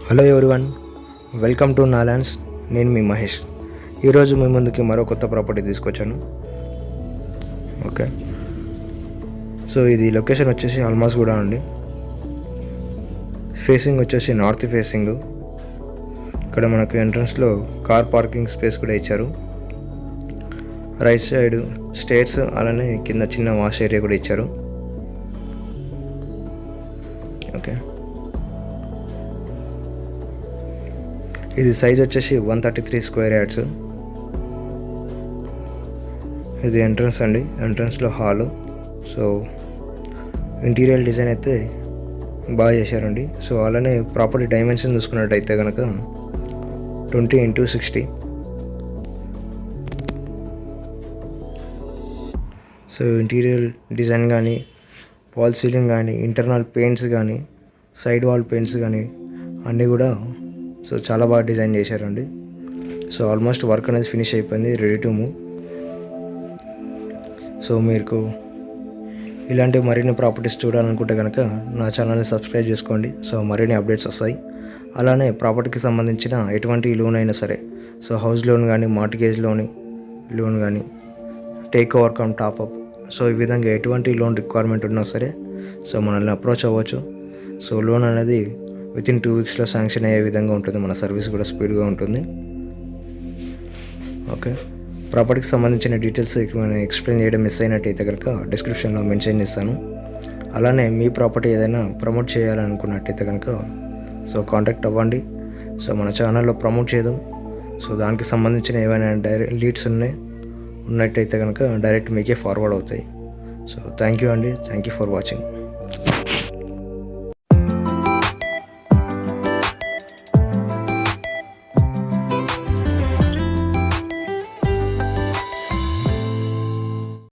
Hello everyone, welcome to నాలాండ్స్. నేను మీ మహేష్. ఈరోజు మీ ముందుకి మరో కొత్త ప్రాపర్టీ తీసుకొచ్చాను. ఓకే, సో ఇది లొకేషన్ వచ్చేసి అల్మాస్ కూడా అండి. ఫేసింగ్ వచ్చేసి నార్త్ ఫేసింగ్. ఇక్కడ మనకు ఎంట్రన్స్లో కార్ పార్కింగ్ స్పేస్ కూడా ఇచ్చారు. రైట్ సైడ్ స్టేర్స్, అలానే కింద చిన్న వాష్ ఏరియా కూడా ఇచ్చారు. ఓకే, ఇది సైజ్ వచ్చేసి 133 స్క్వేర్ యార్డ్స్. ఇది ఎంట్రన్స్ అండి. ఎంట్రన్స్లో హాలు. సో ఇంటీరియర్ డిజైన్ అయితే బాగా చేశారండి. సో అలానే ప్రాపర్టీ డైమెన్షన్ చూసుకున్నట్టయితే కనుక 20x60. సో ఇంటీరియర్ డిజైన్ కానీ, వాల్ సీలింగ్ కానీ, ఇంటర్నల్ పెయింట్స్ కానీ, సైడ్ వాల్ పెయింట్స్ కానీ అన్నీ కూడా సో చాలా బాగా డిజైన్ చేశారండి. సో ఆల్మోస్ట్ వర్క్ అనేది ఫినిష్ అయిపోయింది, రెడీ టు మూవ్. సో మీకు ఇలాంటి మరిన్ని ప్రాపర్టీస్ చూడాలనుకుంటే కనుక నా ఛానల్ని సబ్స్క్రైబ్ చేసుకోండి. సో మరిన్ని అప్డేట్స్ వస్తాయి. అలానే ప్రాపర్టీకి సంబంధించిన ఎటువంటి లోన్ అయినా సరే, సో హౌస్ లోన్ కానీ, మార్టిగేజ్ లోన్ కానీ, take over come top-up, so ఈ విధంగా ఎటువంటి లోన్ రిక్వైర్మెంట్ ఉన్నా సరే సో మనల్ని అప్రోచ్ అవ్వచ్చు. సో లోన్ అనేది వితిన్ 2 వీక్స్లో శాంక్షన్ అయ్యే విధంగా ఉంటుంది. మన సర్వీస్ కూడా స్పీడ్గా ఉంటుంది. ఓకే, ప్రాపర్టీకి సంబంధించిన డీటెయిల్స్ మనం ఎక్స్ప్లెయిన్ చేయడం మిస్ అయినట్టయితే కనుక డిస్క్రిప్షన్లో మెన్షన్ చేస్తాను. అలానే మీ ప్రాపర్టీ ఏదైనా ప్రమోట్ చేయాలనుకున్నట్టయితే కనుక సో కాంటాక్ట్ అవ్వండి. సో మన ఛానల్లో ప్రమోట్ చేద్దాం. సో దానికి సంబంధించిన ఏమైనా డైరెక్ట్ లీడ్స్ ఉన్నట్టయితే కనుక డైరెక్ట్ మీకే ఫార్వర్డ్ అవుతాయి. సో థ్యాంక్ యూ అండి. Thank you for watching.